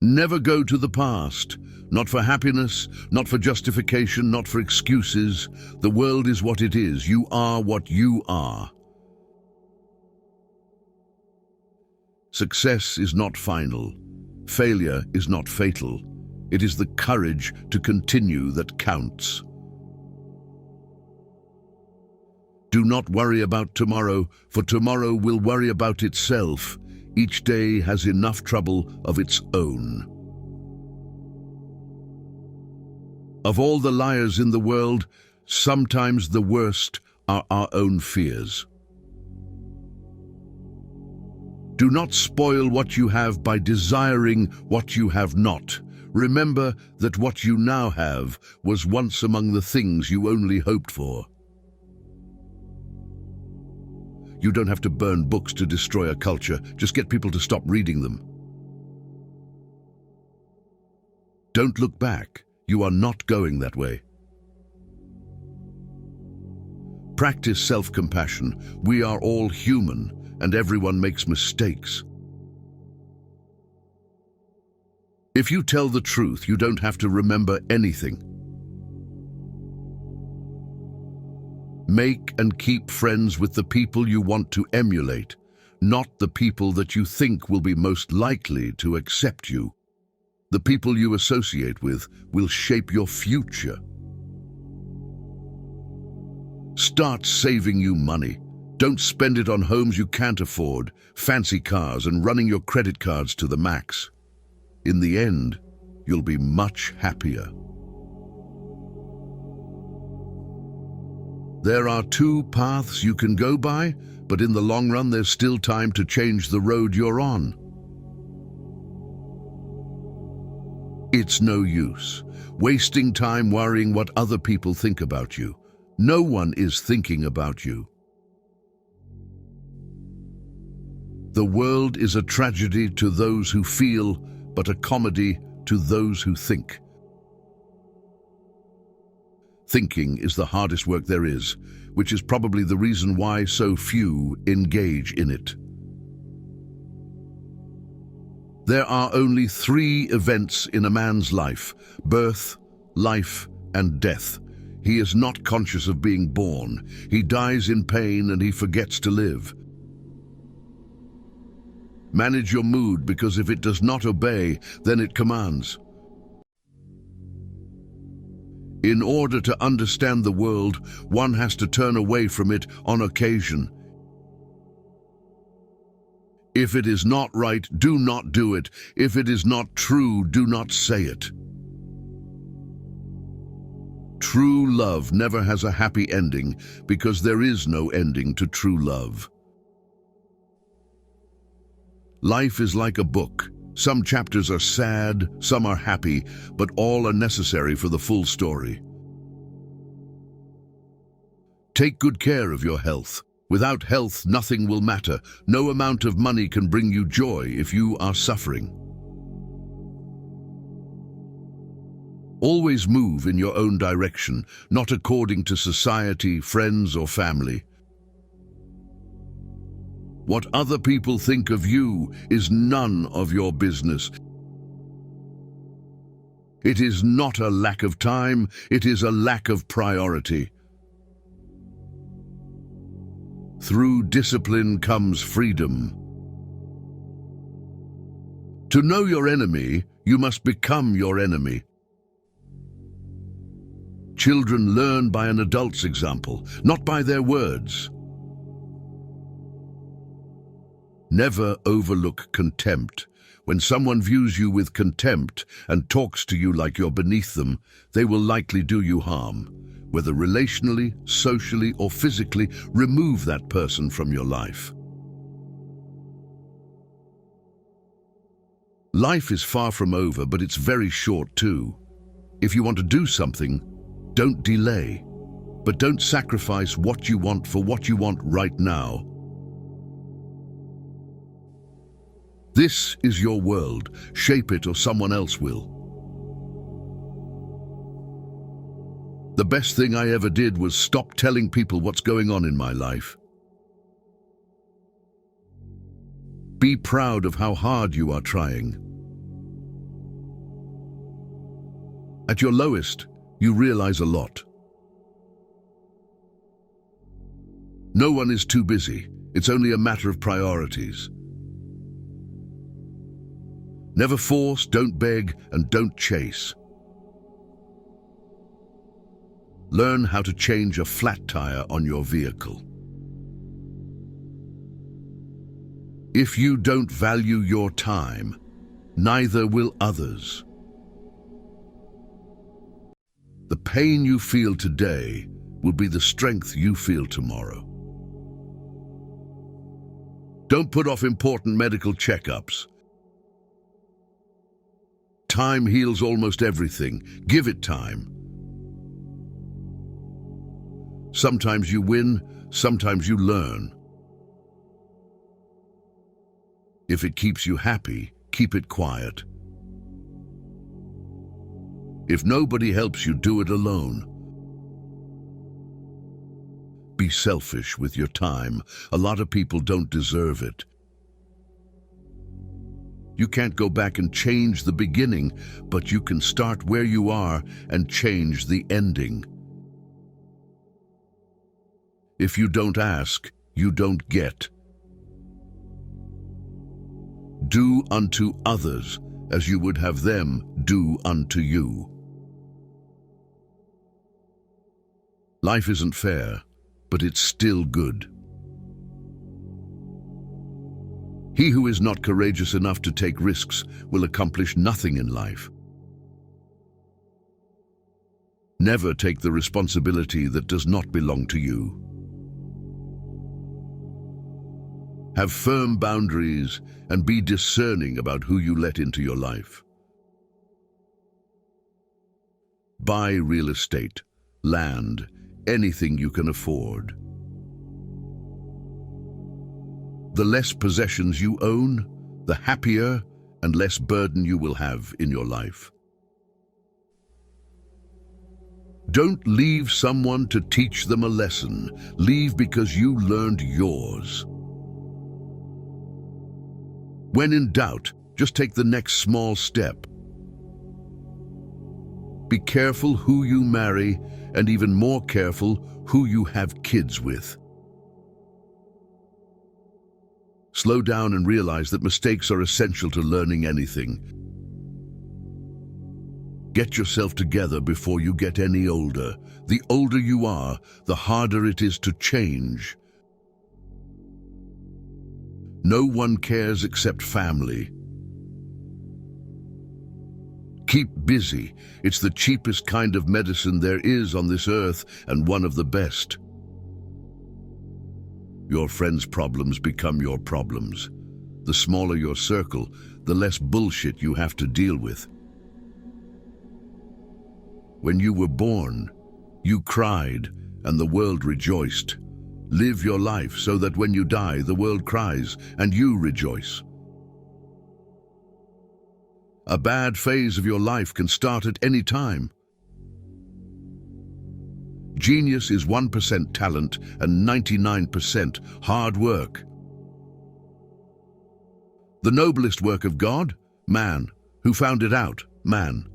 Never go to the past. Not for happiness, not for justification, not for excuses. The world is what it is. You are what you are. Success is not final. Failure is not fatal. It is the courage to continue that counts. Do not worry about tomorrow, for tomorrow will worry about itself. Each day has enough trouble of its own. Of all the liars in the world, sometimes the worst are our own fears. Do not spoil what you have by desiring what you have not. Remember that what you now have was once among the things you only hoped for. You don't have to burn books to destroy a culture. Just get people to stop reading them. Don't look back. You are not going that way. Practice self-compassion. We are all human, and everyone makes mistakes. If you tell the truth, you don't have to remember anything. Make and keep friends with the people you want to emulate, not the people that you think will be most likely to accept you. The people you associate with will shape your future. Start saving you money. Don't spend it on homes you can't afford, fancy cars, and running your credit cards to the max. In the end, you'll be much happier. There are two paths you can go by, but in the long run there's still time to change the road you're on. It's no use wasting time worrying what other people think about you. No one is thinking about you. The world is a tragedy to those who feel, but a comedy to those who think. Thinking is the hardest work there is, which is probably the reason why so few engage in it. There are only 3 events in a man's life: birth, life, and death. He is not conscious of being born. He dies in pain and he forgets to live. Manage your mood, because if it does not obey, then it commands. In order to understand the world, one has to turn away from it on occasion. If it is not right, do not do it. If it is not true, do not say it. True love never has a happy ending, because there is no ending to true love. Life is like a book. Some chapters are sad, some are happy, but all are necessary for the full story. Take good care of your health. Without health, nothing will matter. No amount of money can bring you joy if you are suffering. Always move in your own direction, not according to society, friends, or family. What other people think of you is none of your business. It is not a lack of time, it is a lack of priority. Through discipline comes freedom. To know your enemy, you must become your enemy. Children learn by an adult's example, not by their words. Never overlook contempt. When someone views you with contempt and talks to you like you're beneath them, they will likely do you harm. Whether relationally, socially, or physically, remove that person from your life. Life is far from over, but it's very short too. If you want to do something, don't delay. But don't sacrifice what you want for what you want right now. This is your world. Shape it or someone else will. The best thing I ever did was stop telling people what's going on in my life. Be proud of how hard you are trying. At your lowest, you realize a lot. No one is too busy. It's only a matter of priorities. Never force, don't beg, and don't chase. Learn how to change a flat tire on your vehicle. If you don't value your time, neither will others. The pain you feel today will be the strength you feel tomorrow. Don't put off important medical checkups. Time heals almost everything. Give it time. Sometimes you win, sometimes you learn. If it keeps you happy, keep it quiet. If nobody helps you, do it alone. Be selfish with your time. A lot of people don't deserve it. You can't go back and change the beginning, but you can start where you are and change the ending. If you don't ask, you don't get. Do unto others as you would have them do unto you. Life isn't fair, but it's still good. He who is not courageous enough to take risks will accomplish nothing in life. Never take the responsibility that does not belong to you. Have firm boundaries and be discerning about who you let into your life. Buy real estate, land, anything you can afford. The less possessions you own, the happier and less burden you will have in your life. Don't leave someone to teach them a lesson. Leave because you learned yours. When in doubt, just take the next small step. Be careful who you marry, and even more careful who you have kids with. Slow down and realize that mistakes are essential to learning anything. Get yourself together before you get any older. The older you are, the harder it is to change. No one cares except family. Keep busy. It's the cheapest kind of medicine there is on this earth, and one of the best. Your friends' problems become your problems. The smaller your circle, the less bullshit you have to deal with. When you were born, you cried and the world rejoiced. Live your life so that when you die, the world cries and you rejoice. A bad phase of your life can start at any time. Genius is 1% talent and 99% hard work. The noblest work of God? Man. Who found it out? Man.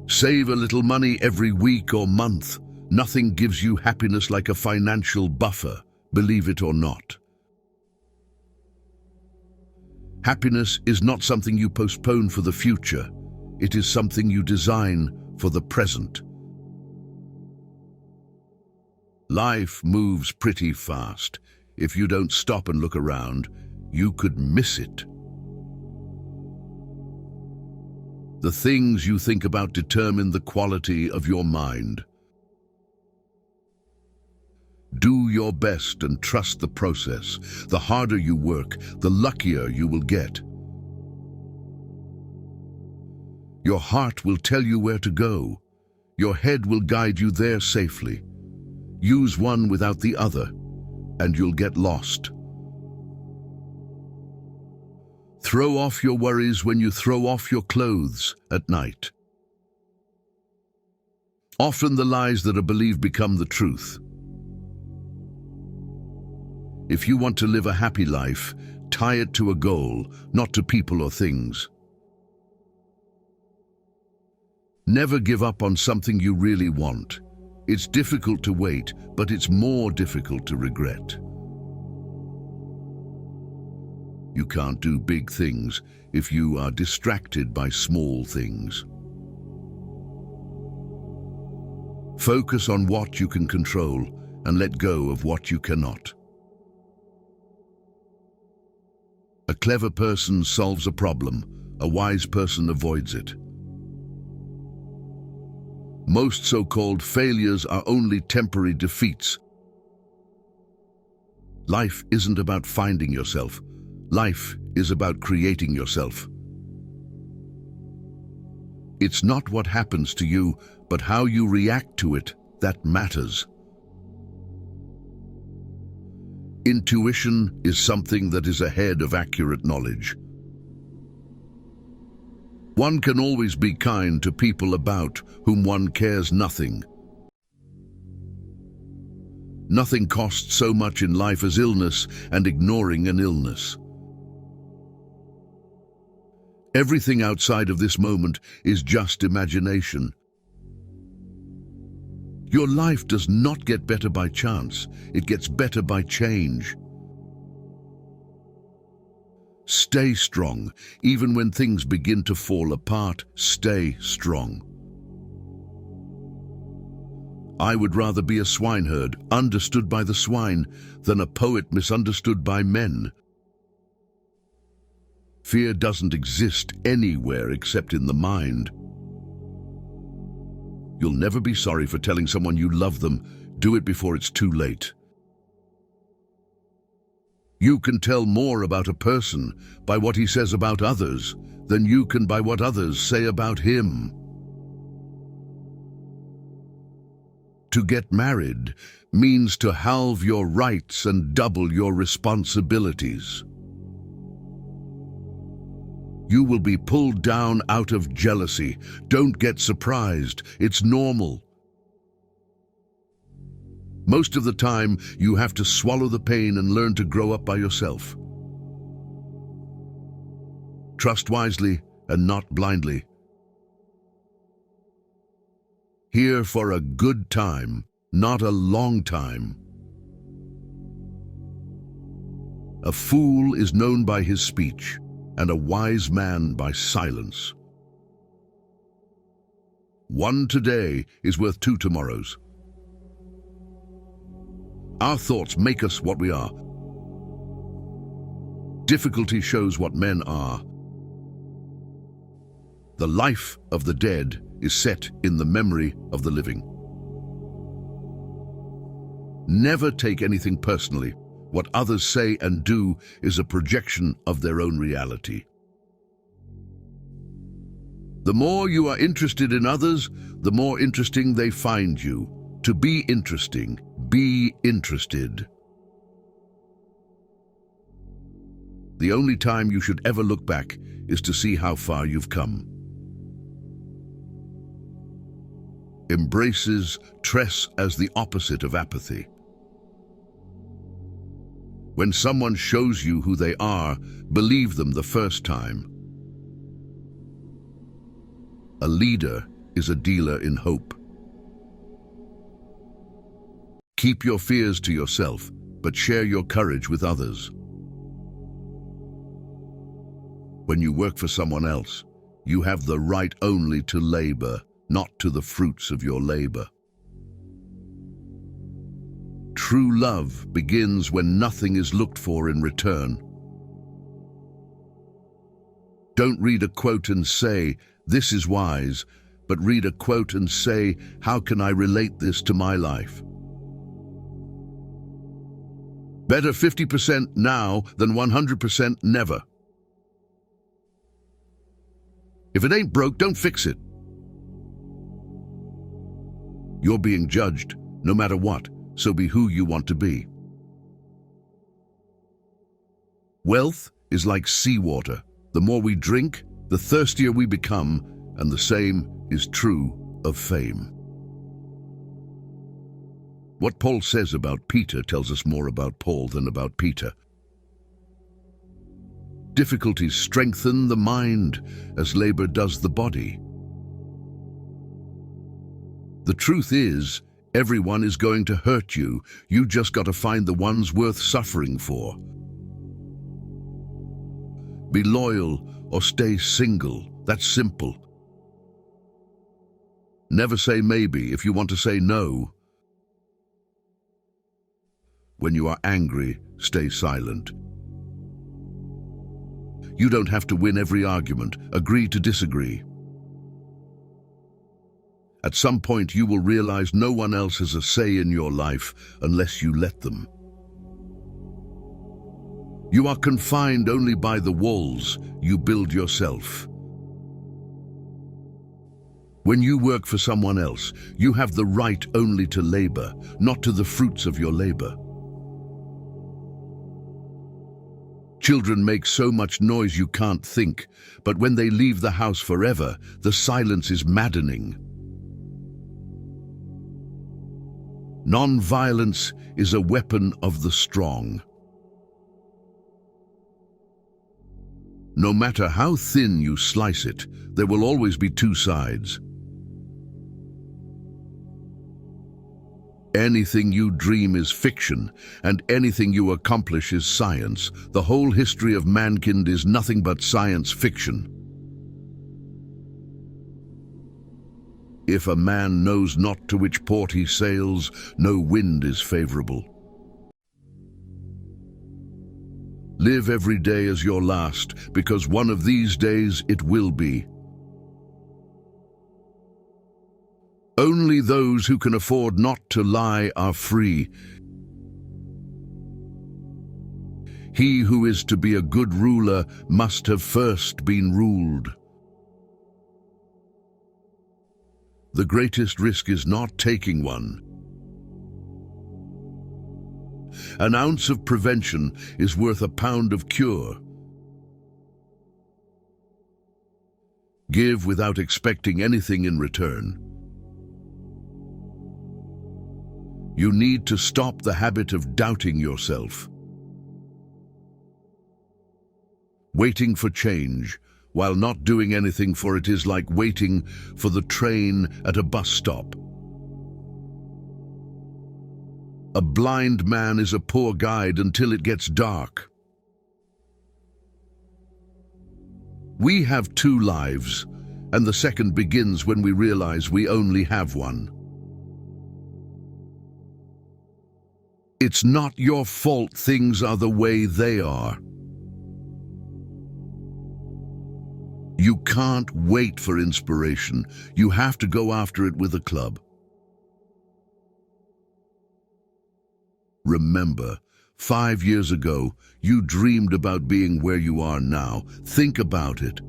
Save a little money every week or month. Nothing gives you happiness like a financial buffer, believe it or not. Happiness is not something you postpone for the future. It is something you design for the present. Life moves pretty fast. If you don't stop and look around, you could miss it. The things you think about determine the quality of your mind. Do your best and trust the process. The harder you work, the luckier you will get. Your heart will tell you where to go. Your head will guide you there safely. Use one without the other, and you'll get lost. Throw off your worries when you throw off your clothes at night. Often the lies that are believed become the truth. If you want to live a happy life, tie it to a goal, not to people or things. Never give up on something you really want. It's difficult to wait, but it's more difficult to regret. You can't do big things if you are distracted by small things. Focus on what you can control and let go of what you cannot. A clever person solves a problem. A wise person avoids it. Most so-called failures are only temporary defeats. Life isn't about finding yourself. Life is about creating yourself. It's not what happens to you, but how you react to it that matters. Intuition is something that is ahead of accurate knowledge. One can always be kind to people about whom one cares nothing. Nothing costs so much in life as illness and ignoring an illness. Everything outside of this moment is just imagination. Your life does not get better by chance. It gets better by change. Stay strong. Even when things begin to fall apart, stay strong. I would rather be a swineherd, understood by the swine, than a poet misunderstood by men. Fear doesn't exist anywhere except in the mind. You'll never be sorry for telling someone you love them. Do it before it's too late. You can tell more about a person by what he says about others than you can by what others say about him. To get married means to halve your rights and double your responsibilities. You will be pulled down out of jealousy. Don't get surprised. It's normal. Most of the time, you have to swallow the pain and learn to grow up by yourself. Trust wisely and not blindly. Here for a good time, not a long time. A fool is known by his speech, and a wise man by silence. One today is worth two tomorrows. Our thoughts make us what we are. Difficulty shows what men are. The life of the dead is set in the memory of the living. Never take anything personally. What others say and do is a projection of their own reality. The more you are interested in others, the more interesting they find you. To be interesting, be interested. The only time you should ever look back is to see how far you've come. Embraces stress as the opposite of apathy. When someone shows you who they are, believe them the first time. A leader is a dealer in hope. Keep your fears to yourself, but share your courage with others. When you work for someone else, you have the right only to labor, not to the fruits of your labor. True love begins when nothing is looked for in return. Don't read a quote and say, "This is wise," but read a quote and say, "How can I relate this to my life?" Better 50% now than 100% never. If it ain't broke, don't fix it. You're being judged, no matter what, so be who you want to be. Wealth is like seawater. The more we drink, the thirstier we become, and the same is true of fame. What Paul says about Peter tells us more about Paul than about Peter. Difficulties strengthen the mind as labor does the body. The truth is, everyone is going to hurt you. You just got to find the ones worth suffering for. Be loyal or stay single. That's simple. Never say maybe if you want to say no. When you are angry, stay silent. You don't have to win every argument. Agree to disagree. At some point, you will realize no one else has a say in your life unless you let them. You are confined only by the walls you build yourself. When you work for someone else, you have the right only to labor, not to the fruits of your labor. Children make so much noise you can't think, but when they leave the house forever, the silence is maddening. Non-violence is a weapon of the strong. No matter how thin you slice it, there will always be two sides. Anything you dream is fiction, and anything you accomplish is science. The whole history of mankind is nothing but science fiction. If a man knows not to which port he sails, no wind is favorable. Live every day as your last, because one of these days it will be. Only those who can afford not to lie are free. He who is to be a good ruler must have first been ruled. The greatest risk is not taking one. An ounce of prevention is worth a pound of cure. Give without expecting anything in return. You need to stop the habit of doubting yourself. Waiting for change while not doing anything for it is like waiting for the train at a bus stop. A blind man is a poor guide until it gets dark. We have two lives, and the second begins when we realize we only have one. It's not your fault things are the way they are. You can't wait for inspiration. You have to go after it with a club. Remember, 5 years ago, you dreamed about being where you are now. Think about it.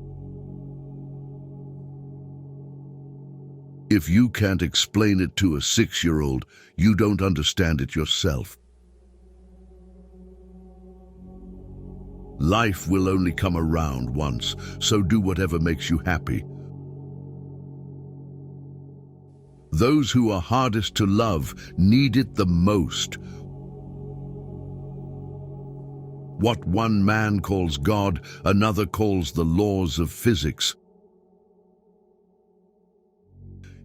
If you can't explain it to a 6-year-old, you don't understand it yourself. Life will only come around once, so do whatever makes you happy. Those who are hardest to love need it the most. What one man calls God, another calls the laws of physics.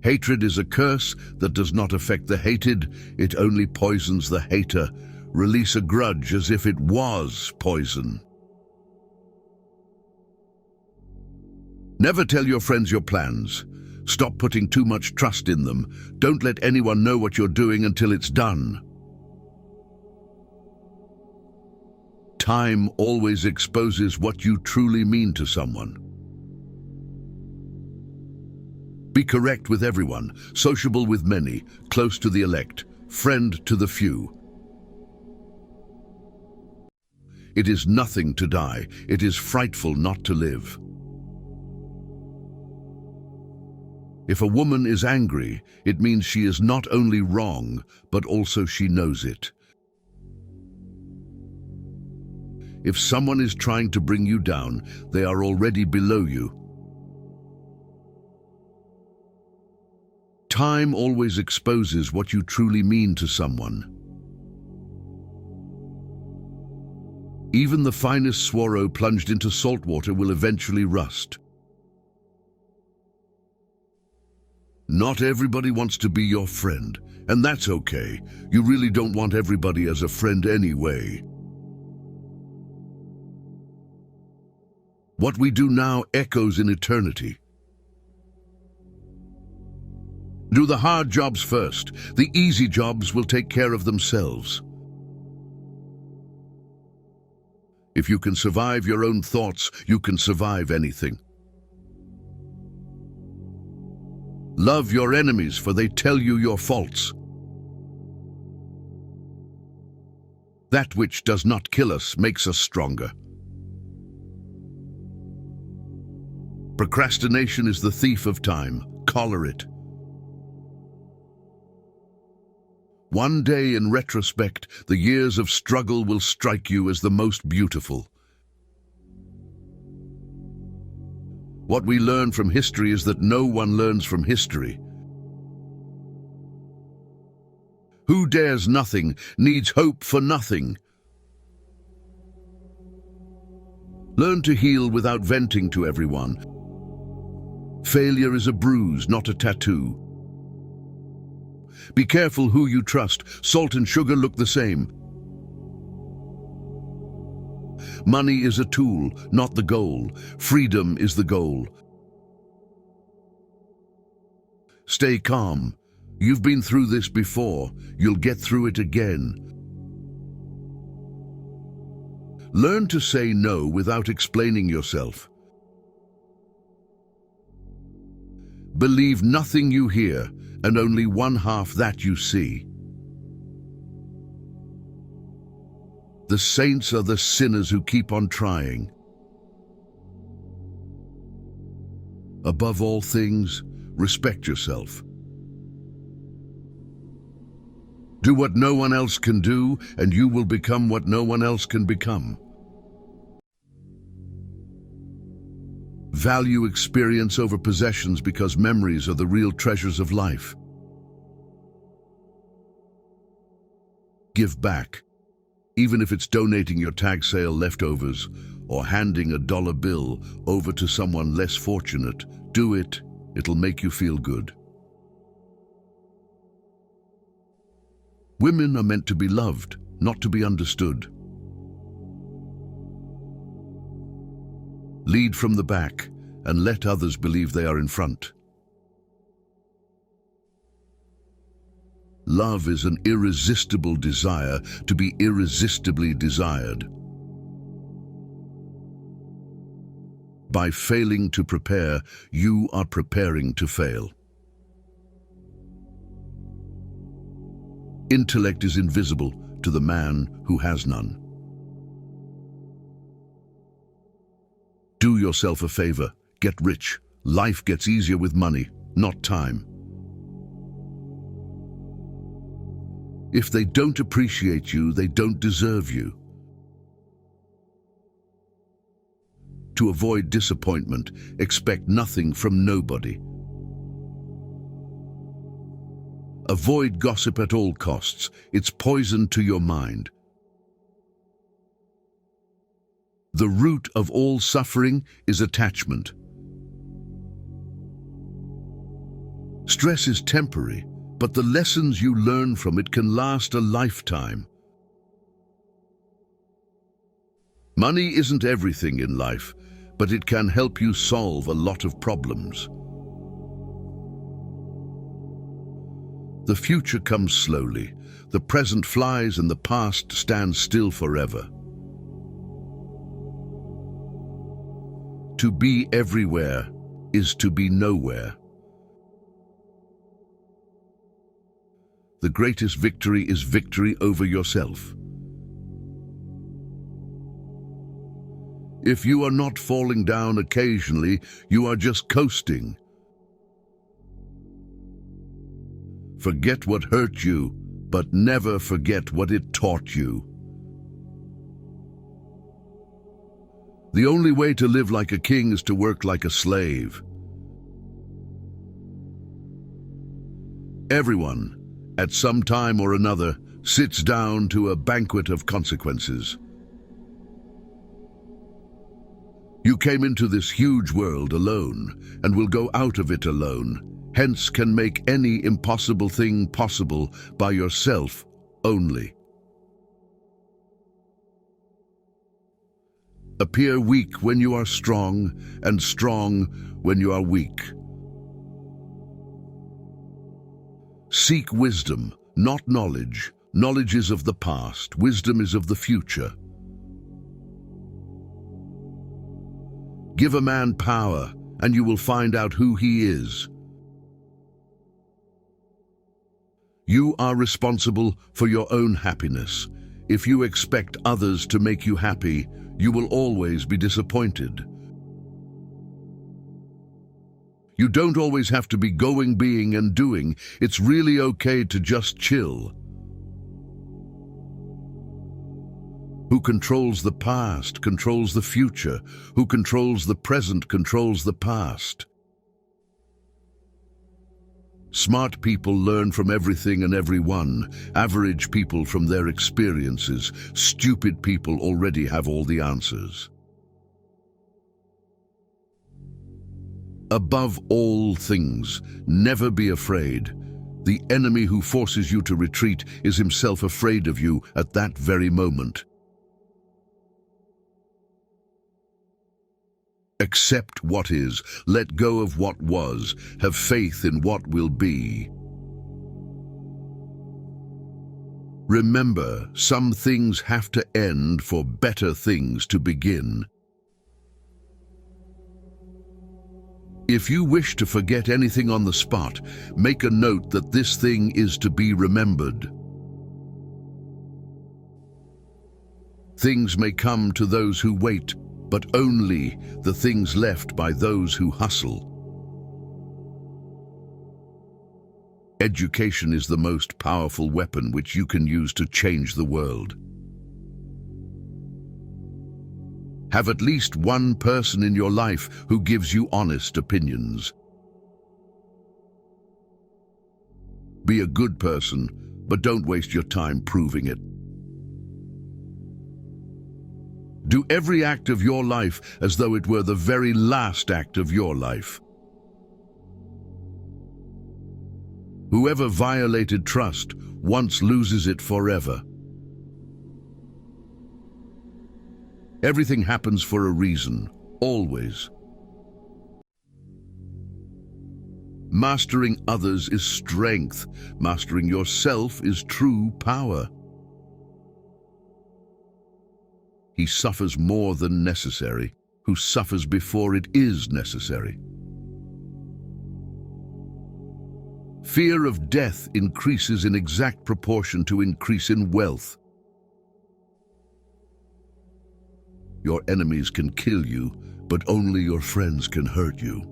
Hatred is a curse that does not affect the hated, it only poisons the hater. Release a grudge as if it was poison. Never tell your friends your plans. Stop putting too much trust in them. Don't let anyone know what you're doing until it's done. Time always exposes what you truly mean to someone. Be correct with everyone, sociable with many, close to the elect, friend to the few. It is nothing to die. It is frightful not to live. If a woman is angry, it means she is not only wrong, but also she knows it. If someone is trying to bring you down, they are already below you. Time always exposes what you truly mean to someone. Even the finest swallow plunged into salt water will eventually rust. Not everybody wants to be your friend, and that's okay. You really don't want everybody as a friend anyway. What we do now echoes in eternity. Do the hard jobs first. The easy jobs will take care of themselves. If you can survive your own thoughts, you can survive anything. Love your enemies, for they tell you your faults. That which does not kill us makes us stronger. Procrastination is the thief of time. Collar it. One day, in retrospect, the years of struggle will strike you as the most beautiful. What we learn from history is that no one learns from history. Who dares nothing needs hope for nothing. Learn to heal without venting to everyone. Failure is a bruise, not a tattoo. Be careful who you trust. Salt and sugar look the same. Money is a tool, not the goal. Freedom is the goal. Stay calm. You've been through this before. You'll get through it again. Learn to say no without explaining yourself. Believe nothing you hear, and only one half that you see. The saints are the sinners who keep on trying. Above all things, respect yourself. Do what no one else can do, and you will become what no one else can become. Value experience over possessions, because memories are the real treasures of life. Give back, even if it's donating your tag sale leftovers or handing a dollar bill over to someone less fortunate. Do it. It'll make you feel good. Women are meant to be loved, not to be understood. Lead from the back and let others believe they are in front. Love is an irresistible desire to be irresistibly desired. By failing to prepare, you are preparing to fail. Intellect is invisible to the man who has none. Do yourself a favor. Get rich. Life gets easier with money, not time. If they don't appreciate you, they don't deserve you. To avoid disappointment, expect nothing from nobody. Avoid gossip at all costs. It's poison to your mind. The root of all suffering is attachment. Stress is temporary, but the lessons you learn from it can last a lifetime. Money isn't everything in life, but it can help you solve a lot of problems. The future comes slowly, the present flies, and the past stands still forever. To be everywhere is to be nowhere. The greatest victory is victory over yourself. If you are not falling down occasionally, you are just coasting. Forget what hurt you, but never forget what it taught you. The only way to live like a king is to work like a slave. Everyone, at some time or another, sits down to a banquet of consequences. You came into this huge world alone and will go out of it alone. hence can make any impossible thing possible by yourself only. Appear weak when you are strong, and strong when you are weak. Seek wisdom, not knowledge. Knowledge is of the past, wisdom is of the future. Give a man power, and you will find out who he is. You are responsible for your own happiness. If you expect others to make you happy, you will always be disappointed. You don't always have to be going, being, and doing. It's really okay to just chill. Who controls the past controls the future. Who controls the present controls the past. Smart people learn from everything and everyone. Average people from their experiences. Stupid people already have all the answers. Above all things, never be afraid. The enemy who forces you to retreat is himself afraid of you at that very moment. Accept what is, let go of what was, have faith in what will be. Remember, some things have to end for better things to begin. If you wish to forget anything on the spot, make a note that this thing is to be remembered. Things may come to those who wait, but only the things left by those who hustle. Education is the most powerful weapon which you can use to change the world. Have at least one person in your life who gives you honest opinions. Be a good person, but don't waste your time proving it. Do every act of your life as though it were the very last act of your life. Whoever violated trust once loses it forever. Everything happens for a reason, always. Mastering others is strength. Mastering yourself is true power. He suffers more than necessary, who suffers before it is necessary. Fear of death increases in exact proportion to increase in wealth. Your enemies can kill you, but only your friends can hurt you.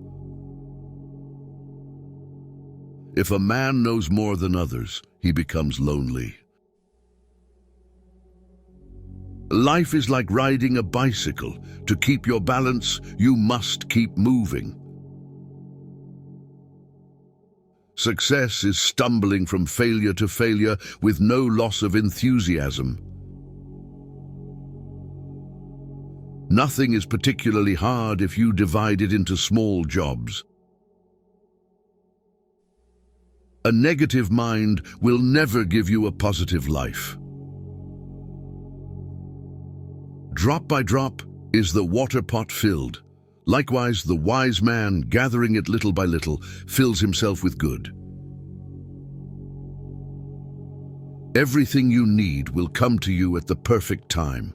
If a man knows more than others, he becomes lonely. Life is like riding a bicycle. To keep your balance, you must keep moving. Success is stumbling from failure to failure with no loss of enthusiasm. Nothing is particularly hard if you divide it into small jobs. A negative mind will never give you a positive life. Drop by drop is the water pot filled. Likewise, the wise man, gathering it little by little, fills himself with good. Everything you need will come to you at the perfect time.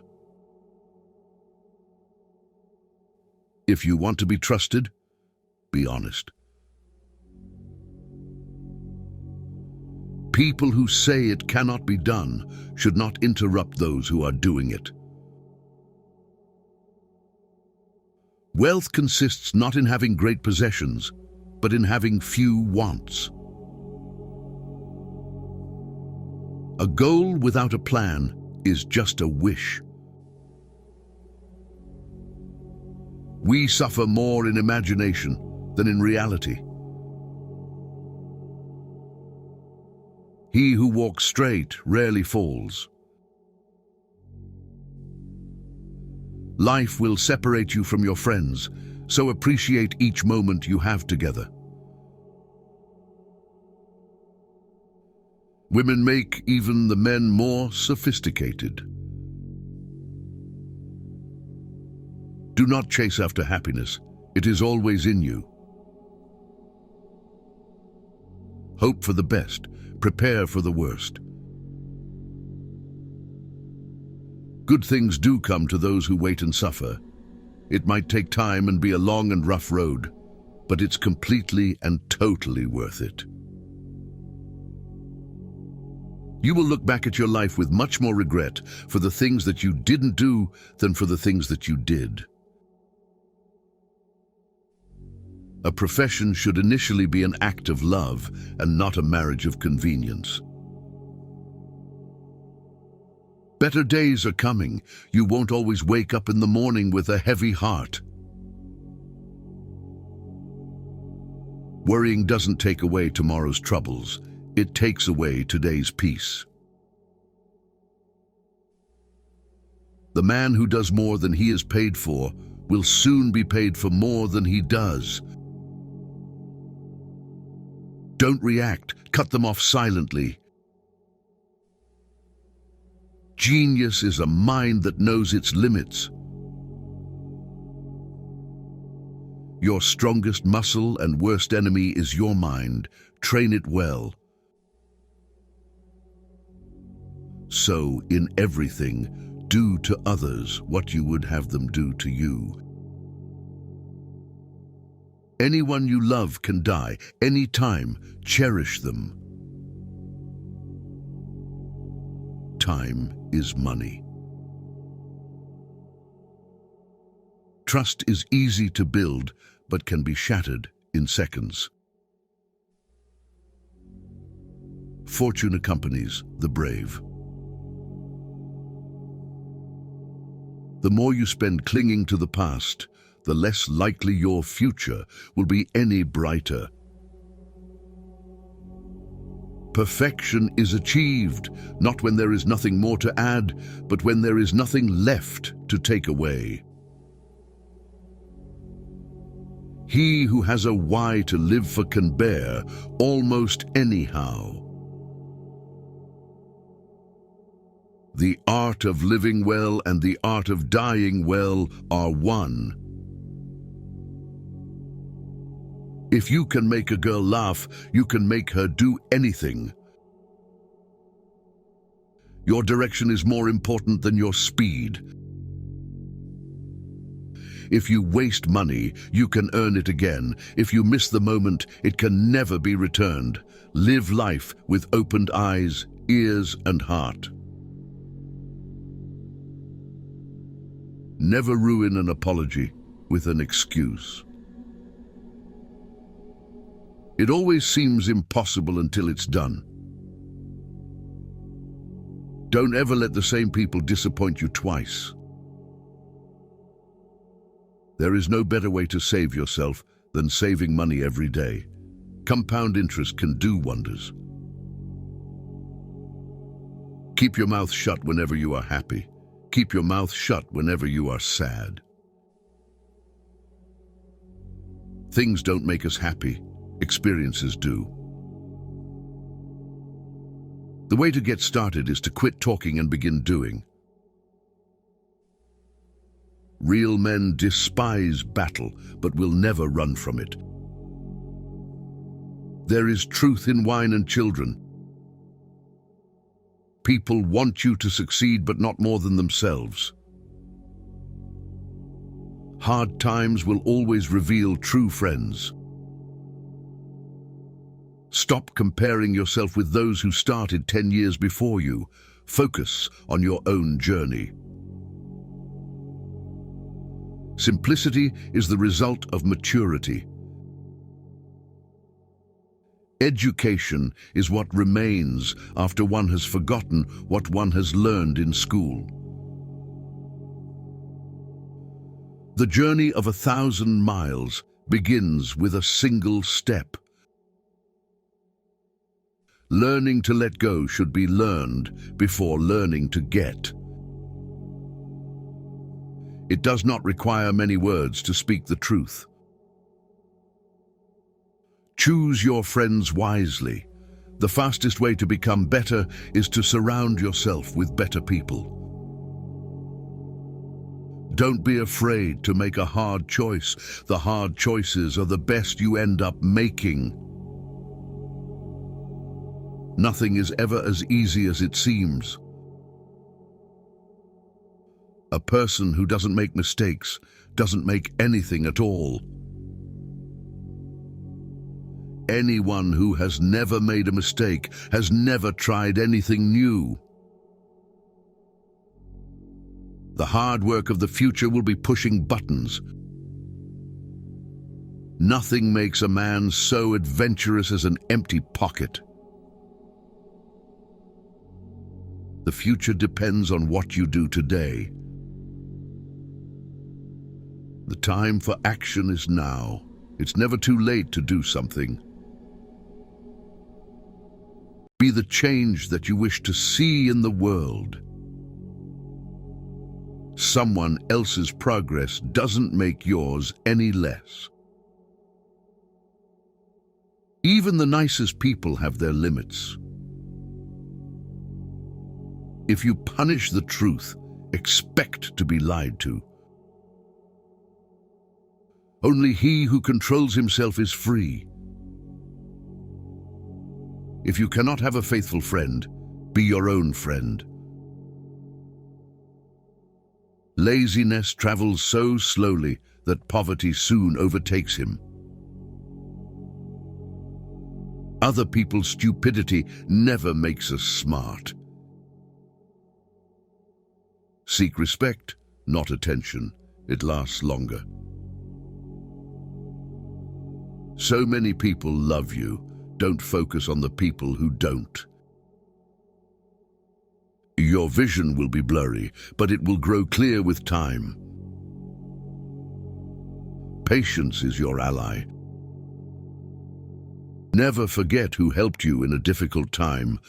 If you want to be trusted, be honest. People who say it cannot be done should not interrupt those who are doing it. Wealth consists not in having great possessions, but in having few wants. A goal without a plan is just a wish. We suffer more in imagination than in reality. He who walks straight rarely falls. Life will separate you from your friends, so appreciate each moment you have together. Women make even the men more sophisticated. Do not chase after happiness. It is always in you. Hope for the best. Prepare for the worst. Good things do come to those who wait and suffer. It might take time and be a long and rough road, but it's completely and totally worth it. You will look back at your life with much more regret for the things that you didn't do than for the things that you did. A profession should initially be an act of love and not a marriage of convenience. Better days are coming. You won't always wake up in the morning with a heavy heart. Worrying doesn't take away tomorrow's troubles. It takes away today's peace. The man who does more than he is paid for will soon be paid for more than he does. Don't react. Cut them off silently. Genius is a mind that knows its limits. Your strongest muscle and worst enemy is your mind. Train it well. So, in everything, do to others what you would have them do to you. Anyone you love can die, anytime. Cherish them. Time is money. Trust is easy to build, but can be shattered in seconds. Fortune accompanies the brave. The more you spend clinging to the past, the less likely your future will be any brighter. Perfection is achieved, not when there is nothing more to add, but when there is nothing left to take away. He who has a why to live for can bear almost anyhow. The art of living well and the art of dying well are one. If you can make a girl laugh, you can make her do anything. Your direction is more important than your speed. If you waste money, you can earn it again. If you miss the moment, it can never be returned. Live life with opened eyes, ears, and heart. Never ruin an apology with an excuse. It always seems impossible until it's done. Don't ever let the same people disappoint you twice. There is no better way to save yourself than saving money every day. Compound interest can do wonders. Keep your mouth shut whenever you are happy. Keep your mouth shut whenever you are sad. Things don't make us happy. Experiences do. The way to get started is to quit talking and begin doing. Real men despise battle, but will never run from it. There is truth in wine and children. People want you to succeed, but not more than themselves. Hard times will always reveal true friends. Stop comparing yourself with those who started 10 years before you. Focus on your own journey. Simplicity is the result of maturity. Education is what remains after one has forgotten what one has learned in school. The journey of 1,000 miles begins with a single step. Learning to let go should be learned before learning to get. It does not require many words to speak the truth. Choose your friends wisely. The fastest way to become better is to surround yourself with better people. Don't be afraid to make a hard choice. The hard choices are the best you end up making. Nothing is ever as easy as it seems. A person who doesn't make mistakes doesn't make anything at all. Anyone who has never made a mistake has never tried anything new. The hard work of the future will be pushing buttons. Nothing makes a man so adventurous as an empty pocket. The future depends on what you do today. The time for action is now. It's never too late to do something. Be the change that you wish to see in the world. Someone else's progress doesn't make yours any less. Even the nicest people have their limits. If you punish the truth, expect to be lied to. Only he who controls himself is free. If you cannot have a faithful friend, be your own friend. Laziness travels so slowly that poverty soon overtakes him. Other people's stupidity never makes us smart. Seek respect, not attention. It lasts longer. So many people love you. Don't focus on the people who don't. Your vision will be blurry, but it will grow clear with time. Patience is your ally. Never forget who helped you in a difficult time.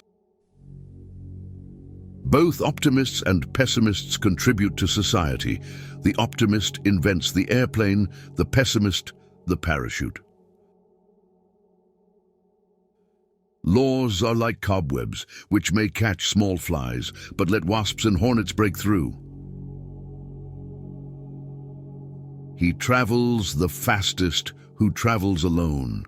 Both optimists and pessimists contribute to society. The optimist invents the airplane, the pessimist, the parachute. Laws are like cobwebs, which may catch small flies, but let wasps and hornets break through. He travels the fastest who travels alone.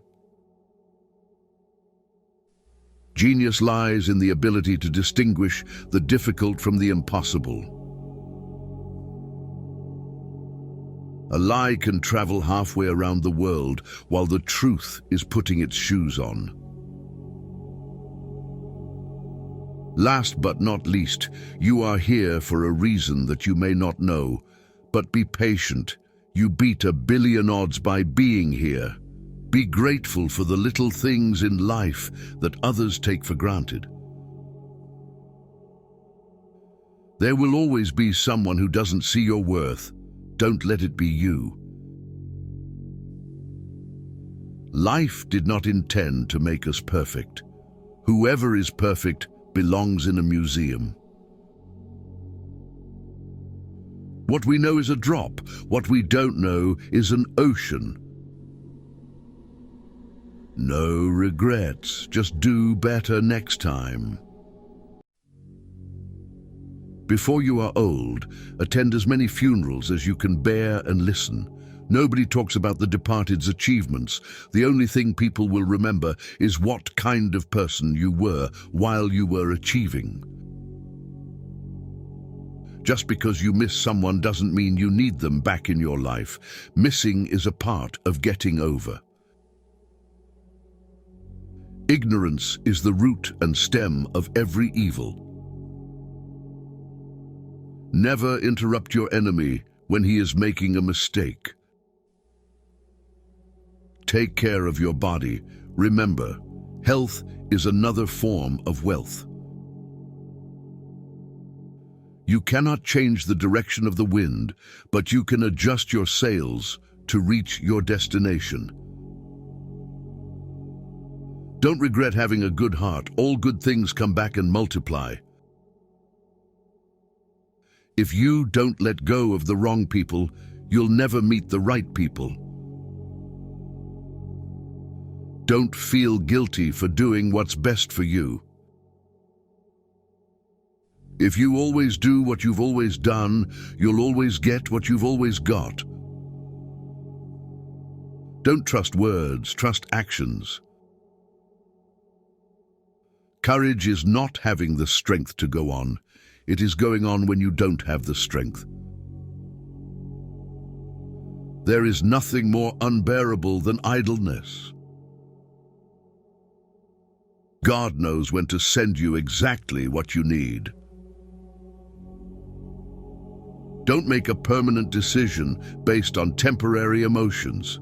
Genius lies in the ability to distinguish the difficult from the impossible. A lie can travel halfway around the world while the truth is putting its shoes on. Last but not least, you are here for a reason that you may not know, but be patient. You beat 1,000,000,000 odds by being here. Be grateful for the little things in life that others take for granted. There will always be someone who doesn't see your worth. Don't let it be you. Life did not intend to make us perfect. Whoever is perfect belongs in a museum. What we know is a drop. What we don't know is an ocean. No regrets. Just do better next time. Before you are old, attend as many funerals as you can bear and listen. Nobody talks about the departed's achievements. The only thing people will remember is what kind of person you were while you were achieving. Just because you miss someone doesn't mean you need them back in your life. Missing is a part of getting over. Ignorance is the root and stem of every evil. Never interrupt your enemy when he is making a mistake. Take care of your body. Remember, health is another form of wealth. You cannot change the direction of the wind, but you can adjust your sails to reach your destination. Don't regret having a good heart. All good things come back and multiply. If you don't let go of the wrong people, you'll never meet the right people. Don't feel guilty for doing what's best for you. If you always do what you've always done, you'll always get what you've always got. Don't trust words, trust actions. Courage is not having the strength to go on. It is going on when you don't have the strength. There is nothing more unbearable than idleness. God knows when to send you exactly what you need. Don't make a permanent decision based on temporary emotions.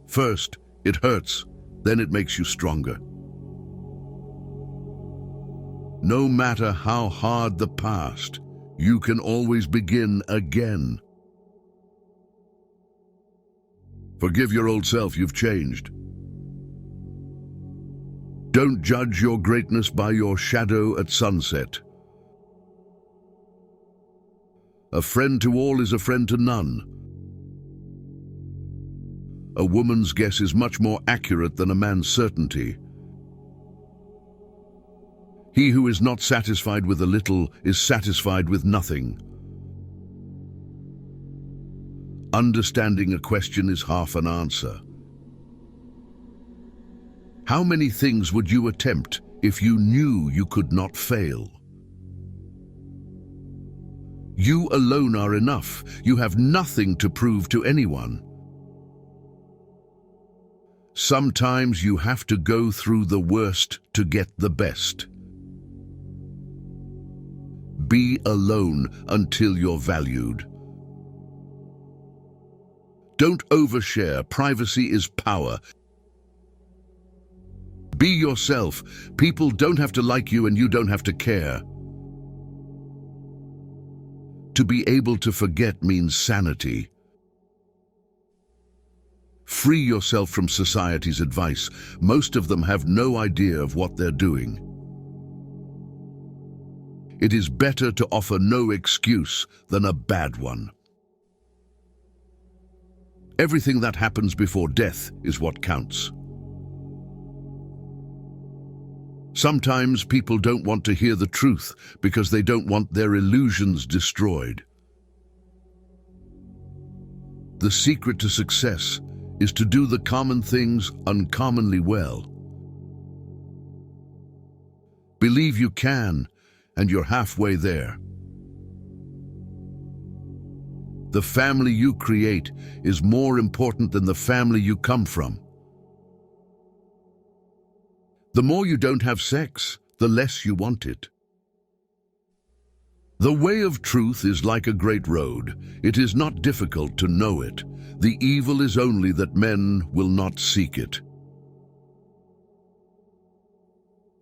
First, it hurts, then it makes you stronger. No matter how hard the past, you can always begin again. Forgive your old self, you've changed. Don't judge your greatness by your shadow at sunset. A friend to all is a friend to none. A woman's guess is much more accurate than a man's certainty. He who is not satisfied with a little is satisfied with nothing. Understanding a question is half an answer. How many things would you attempt if you knew you could not fail? You alone are enough. You have nothing to prove to anyone. Sometimes you have to go through the worst to get the best. Be alone until you're valued. Don't overshare. Privacy is power. Be yourself. People don't have to like you and you don't have to care. To be able to forget means sanity. Free yourself from society's advice. Most of them have no idea of what they're doing. It is better to offer no excuse than a bad one. Everything that happens before death is what counts. Sometimes people don't want to hear the truth because they don't want their illusions destroyed. The secret to success is to do the common things uncommonly well. Believe you can, and you're halfway there. The family you create is more important than the family you come from. The more you don't have sex, the less you want it. The way of truth is like a great road. It is not difficult to know it. The evil is only that men will not seek it.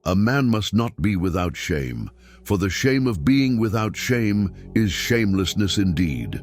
A man must not be without shame, for the shame of being without shame is shamelessness indeed.